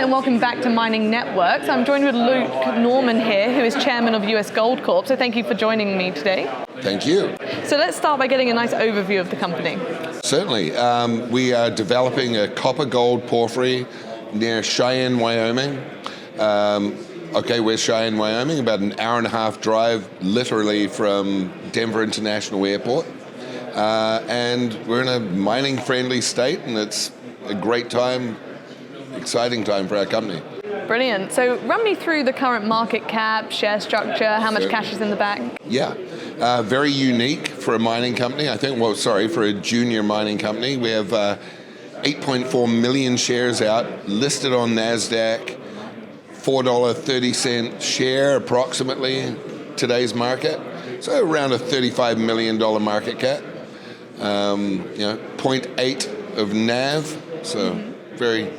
and welcome back to Mining Networks. I'm joined with Luke Norman here, who is chairman of US Gold Corp. So thank you for joining me today. Thank you. So let's start by getting a nice overview of the company. Certainly. We are developing a copper gold porphyry near Cheyenne, Wyoming. Where's Cheyenne, Wyoming? About an hour and a half drive, literally, from Denver International Airport. And we're in a mining-friendly state, and it's a great time, exciting time for our company. Brilliant. So run me through the current market cap, share structure, how much cash is in the bank? Yeah, very unique for a mining company. For a junior mining company. We have 8.4 million shares out, listed on NASDAQ, $4.30 share approximately today's market. So around a $35 million market cap. 0.8 of NAV, so very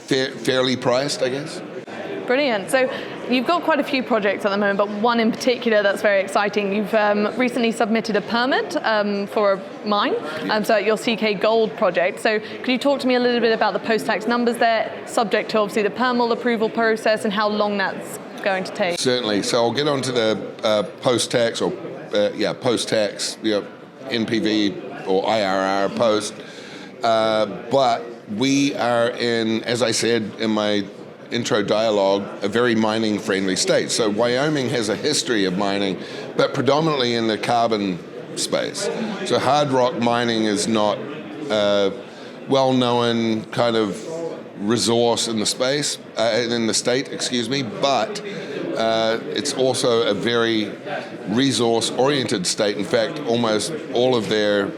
fairly priced, I guess. Brilliant. So you've got quite a few projects at the moment, but one in particular that's very exciting. You've recently submitted a permit for a mine, so at your CK Gold project. So could you talk to me a little bit about the post-tax numbers there, subject to obviously the permit approval process and how long that's going to take? Certainly. So I'll get on to the post-tax NPV or IRR post. But we are in, as I said in my intro dialogue, a very mining-friendly state. So Wyoming has a history of mining, but predominantly in the carbon space. So hard rock mining is not a well-known kind of resource in the space, in the state, but it's also a very resource-oriented state. In fact, almost all of their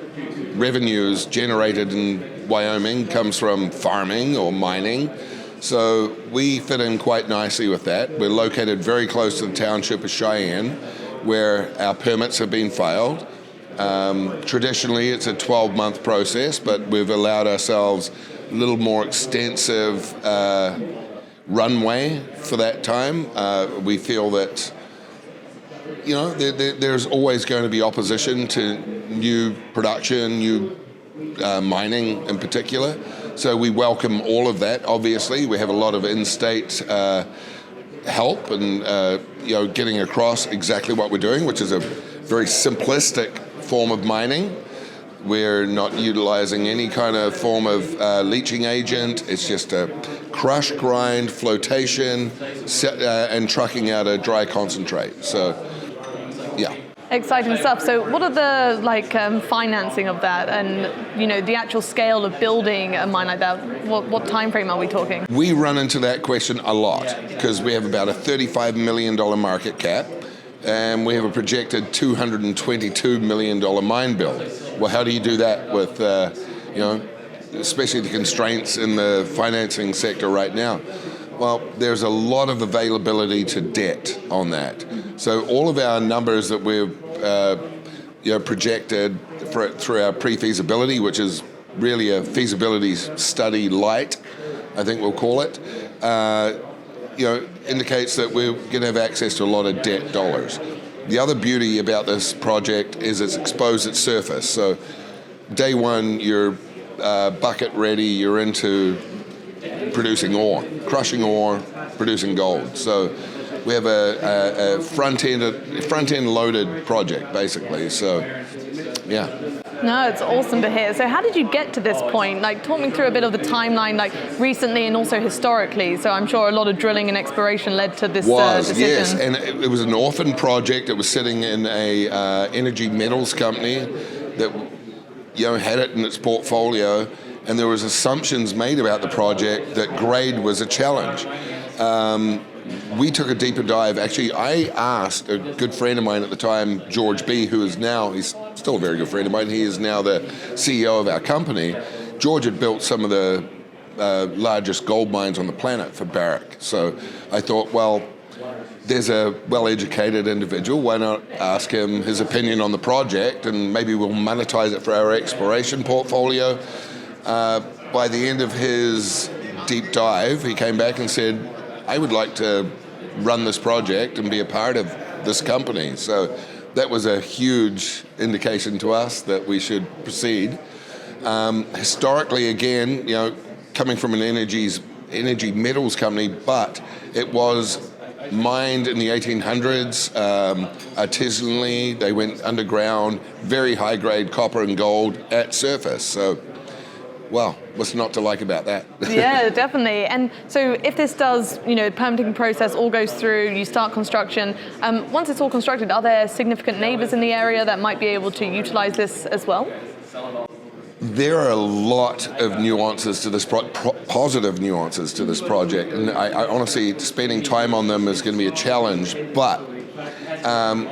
revenues generated in Wyoming comes from farming or mining. So we fit in quite nicely with that. We're located very close to the township of Cheyenne, where our permits have been filed. Traditionally, it's a 12-month process, but we've allowed ourselves a little more extensive runway for that time. We feel that, there's always going to be opposition to new production, new mining in particular. So we welcome all of that, obviously. We have a lot of in-state help and, getting across exactly what we're doing, which is a very simplistic form of mining. We're not utilizing any kind of form of leaching agent. It's just a crush, grind, flotation, and trucking out a dry concentrate. So, yeah. Exciting stuff. So what are the financing of that and, the actual scale of building a mine like that? What time frame are we talking? We run into that question a lot because we have about a $35 million market cap and we have a projected $222 million mine build. Well, how do you do that with, especially the constraints in the financing sector right now? Well, there's a lot of availability to debt on that. So all of our numbers that we've projected through our pre-feasibility, which is really a feasibility study light, I think we'll call it, indicates that we're going to have access to a lot of debt dollars. The other beauty about this project is it's exposed at surface. So day one, you're bucket ready, you're into producing ore, crushing ore, producing gold. So we have a front-end loaded project, basically. So, yeah. No, it's awesome to hear. So how did you get to this point? Talk me through a bit of the timeline, recently and also historically. So I'm sure a lot of drilling and exploration led to this decision. Yes, and it was an orphan project. It was sitting in a energy metals company that had it in its portfolio, and there was assumptions made about the project that grade was a challenge. We took a deeper dive. Actually, I asked a good friend of mine at the time, George B., he's still a very good friend of mine. He is now the CEO of our company. George had built some of the largest gold mines on the planet for Barrick. So I thought, well, there's a well-educated individual. Why not ask him his opinion on the project, and maybe we'll monetize it for our exploration portfolio. By the end of his deep dive, he came back and said, I would like to run this project and be a part of this company. So that was a huge indication to us that we should proceed. Historically, again, coming from an energies energy metals company, but it was mined in the 1800s, artisanally. They went underground, very high-grade copper and gold at surface. So, well, what's not to like about that? Yeah, definitely. And so if this does, the permitting process all goes through, you start construction, once it's all constructed, are there significant neighbors in the area that might be able to utilize this as well? There are a lot of nuances to this, positive nuances to this project, and I honestly, spending time on them is going to be a challenge, but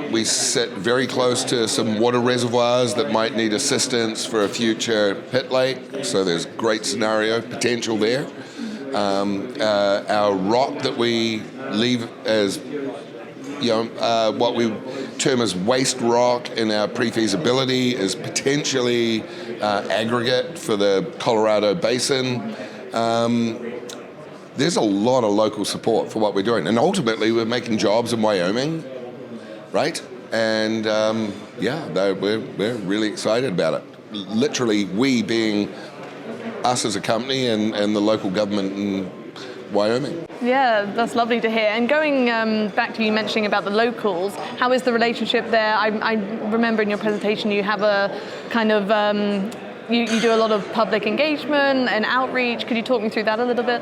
we sit very close to some water reservoirs that might need assistance for a future pit lake, so there's great scenario potential there. Our rock that we leave as what we term as waste rock in our pre-feasibility is potentially aggregate for the Colorado Basin. There's a lot of local support for what we're doing, and ultimately we're making jobs in Wyoming, right? And we're really excited about it. Literally, we being us as a company and the local government in Wyoming. Yeah, that's lovely to hear. And going back to you mentioning about the locals, how is the relationship there? I remember in your presentation you have a kind of, you do a lot of public engagement and outreach. Could you talk me through that a little bit?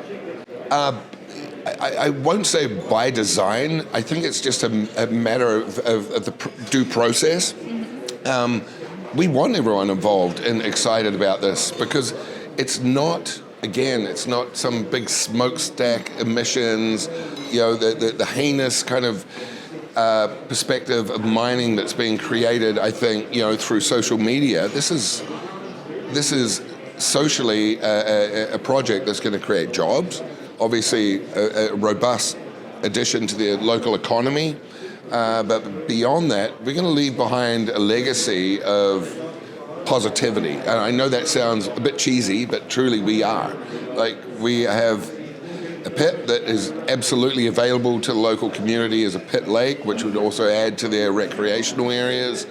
I won't say by design. I think it's just a matter of the due process. We want everyone involved and excited about this because it's not some big smokestack emissions, the heinous kind of perspective of mining that's being created, I think, through social media. This is socially a project that's going to create jobs, obviously a robust addition to the local economy, but beyond that, we're going to leave behind a legacy of positivity. And I know that sounds a bit cheesy, but truly we are. Like, we have a pit that is absolutely available to the local community as a pit lake, which would also add to their recreational areas.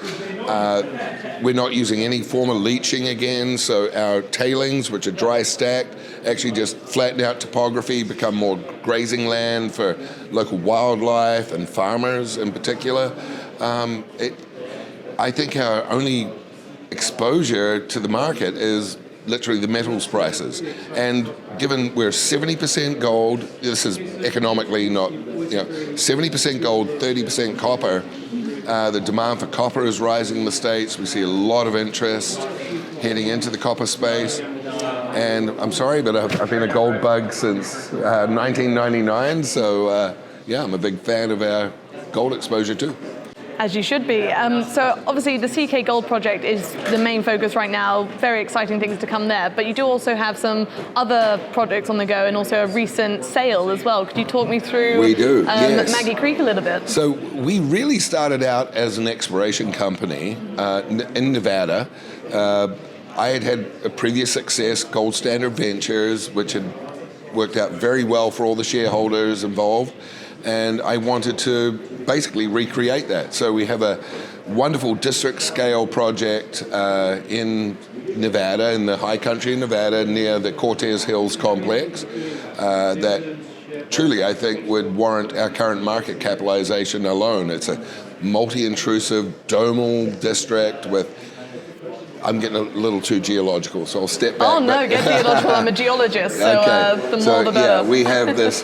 We're not using any form of leaching again, so our tailings, which are dry stacked, actually just flatten out topography, become more grazing land for local wildlife and farmers in particular. I think our only exposure to the market is literally the metals prices, and given we're 70% gold, this is economically not, 70% gold, 30% copper, the demand for copper is rising in the States. We see a lot of interest heading into the copper space, and I'm sorry, but I've been a gold bug since 1999, so I'm a big fan of our gold exposure too. As you should be. So obviously the CK Gold project is the main focus right now, very exciting things to come there, but you do also have some other projects on the go and also a recent sale as well. Could you talk me through yes. Maggie Creek a little bit? So we really started out as an exploration company in Nevada. I had a previous success, Gold Standard Ventures, which had worked out very well for all the shareholders involved. And I wanted to basically recreate that. So we have a wonderful district scale project in Nevada, in the high country in Nevada, near the Cortez Hills complex, that truly I think would warrant our current market capitalization alone. It's a multi-intrusive domal district with, I'm getting a little too geological, so I'll step back. Oh no, get geological, I'm a geologist, so okay. The more the better. Yeah, we have this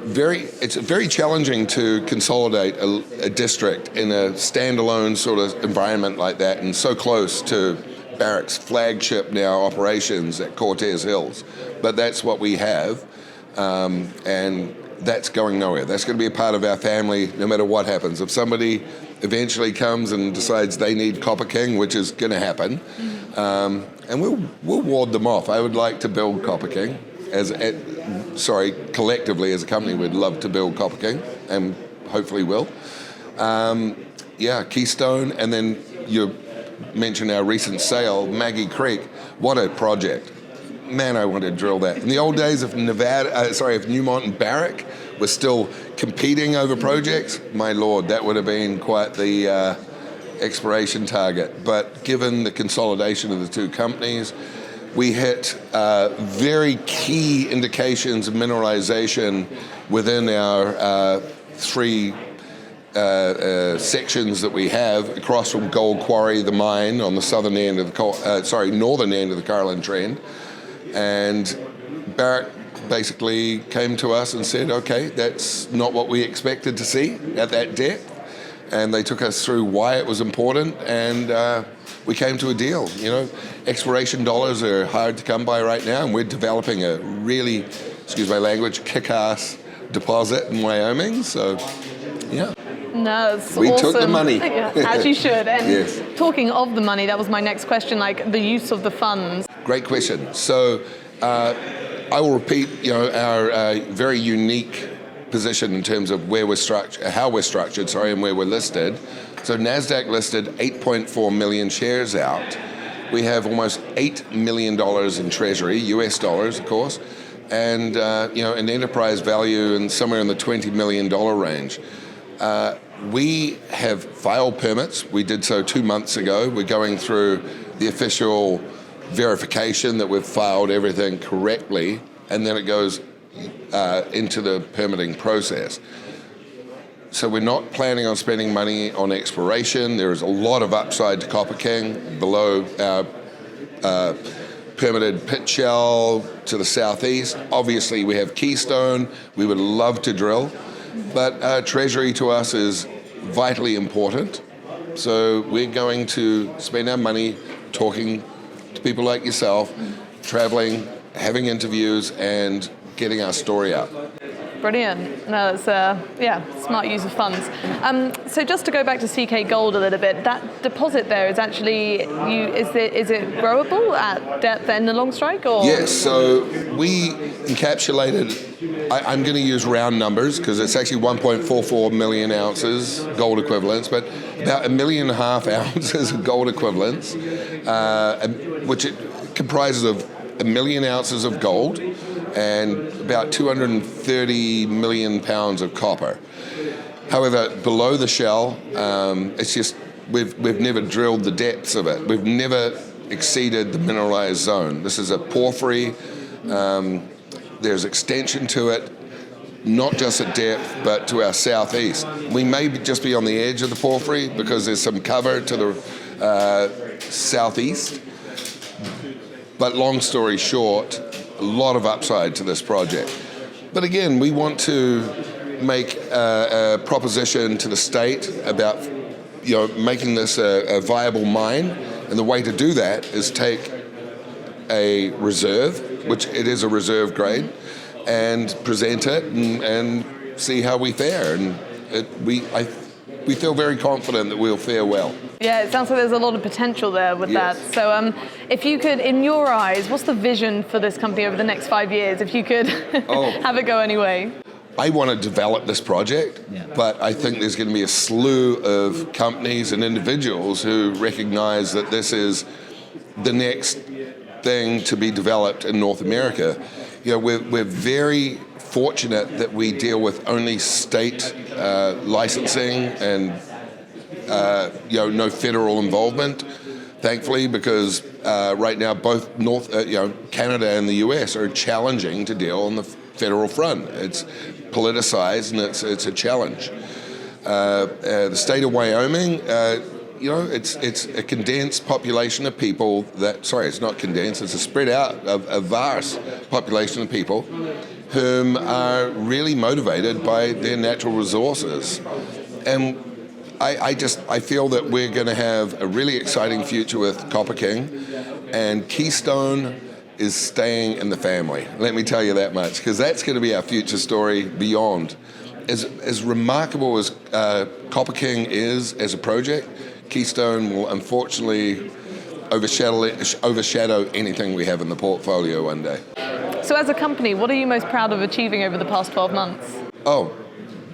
it's very challenging to consolidate a district in a standalone sort of environment like that, and so close to Barrick's flagship now operations at Cortez Hills. But that's what we have, and that's going nowhere. That's going to be a part of our family no matter what happens. If somebody eventually comes and decides they need Copper King, which is going to happen, and we'll ward them off. I would like to build Copper King. Collectively as a company, we'd love to build Copper King, and hopefully will. Keystone, and then you mentioned our recent sale, Maggie Creek. What a project. Man, I want to drill that. In the old days of if Newmont and Barrick were still competing over projects, my lord, that would have been quite the exploration target. But given the consolidation of the two companies, we hit very key indications of mineralization within our three sections that we have across from Gold Quarry, the mine on the southern end of the northern end of the Carlin Trend, and Barrick basically came to us and said, okay, that's not what we expected to see at that depth, and they took us through why it was important, and we came to a deal. You know, exploration dollars are hard to come by right now, and we're developing a really, excuse my language, kick-ass deposit in Wyoming, so yeah. No, it's we awesome. took the money. As you should. And yes. Talking of the money, that was my next question, like the use of the funds. Great question. So I will repeat, you know, our very unique position in terms of where we're structured, how we're structured, and where we're listed. So NASDAQ listed 8.4 million shares out. We have almost $8 million in treasury, US dollars, of course, and you know, an enterprise value in somewhere in the $20 million range. We have filed permits. We did so 2 months ago. We're going through the official verification that we've filed everything correctly, and then it goes into the permitting process. So we're not planning on spending money on exploration. There is a lot of upside to Copper King below our permitted pit shell to the southeast. Obviously, we have Keystone. We would love to drill, but treasury to us is vitally important. So we're going to spend our money talking to people like yourself, traveling, having interviews, and getting our story out. Brilliant. No, it's smart use of funds. So just to go back to CK Gold a little bit, that deposit there is actually, is it growable at depth and the long strike? Or? Yes, so we encapsulated, I'm going to use round numbers because it's actually 1.44 million ounces gold equivalents, but about 1.5 million ounces of gold equivalents, which it comprises of 1 million ounces of gold and about 230 million pounds of copper. However, below the shell, it's just we've never drilled the depths of it. We've never exceeded the mineralized zone. This is a porphyry. There's extension to it, not just at depth, but to our southeast. We may just be on the edge of the porphyry because there's some cover to the southeast. But long story short, a lot of upside to this project. But again, we want to make a proposition to the state about, you know, making this a viable mine, and the way to do that is take a reserve, which it is a reserve grade, and present it and see how we fare. And we feel very confident that we'll fare well. Yeah, it sounds like there's a lot of potential there with yes. that. So if you could, in your eyes, what's the vision for this company over the next 5 years, if you could have it go anyway? I want to develop this project, but I think there's going to be a slew of companies and individuals who recognize that this is the next thing to be developed in North America. You know, we're very fortunate that we deal with only state licensing and you know, no federal involvement, thankfully, because right now both Canada and the US are challenging to deal on the federal front. It's politicized and it's a challenge. The state of Wyoming, you know, it's a condensed population of people it's not condensed, it's a spread out of a vast population of people whom are really motivated by their natural resources. And I feel that we're going to have a really exciting future with Copper King, and Keystone is staying in the family. Let me tell you that much, because that's going to be our future story beyond. As remarkable as Copper King is as a project, Keystone will unfortunately overshadow anything we have in the portfolio one day. So as a company, what are you most proud of achieving over the past 12 months? Oh,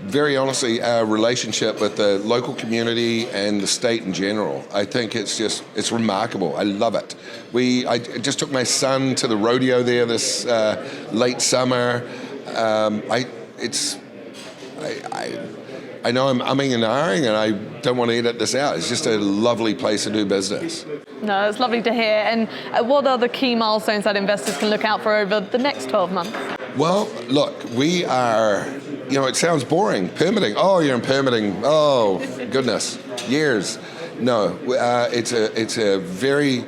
very honestly, our relationship with the local community and the state in general. I think it's remarkable. I love it. I just took my son to the rodeo there this late summer. I know I'm umming and ahhing, and I don't want to edit this out. It's just a lovely place to do business. No, it's lovely to hear. And what are the key milestones that investors can look out for over the next 12 months? Well, look, we are, it sounds boring. Permitting, oh, you're in permitting, oh, goodness, years. No, it's a very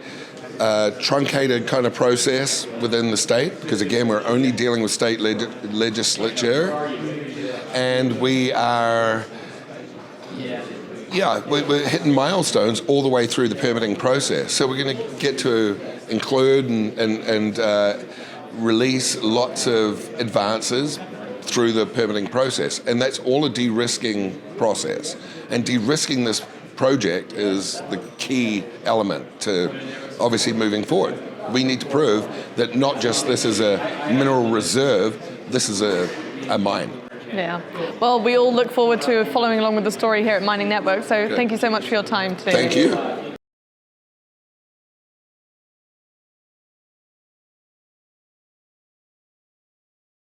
truncated kind of process within the state, because again, we're only dealing with state legislature, and we are, we're hitting milestones all the way through the permitting process. So we're going to get to include and release lots of advances through the permitting process, and that's all a de-risking process. And de-risking this project is the key element to obviously moving forward. We need to prove that not just this is a mineral reserve, this is a mine. Yeah. Well, we all look forward to following along with the story here at Mining Network. So Thank you so much for your time today. Thank you.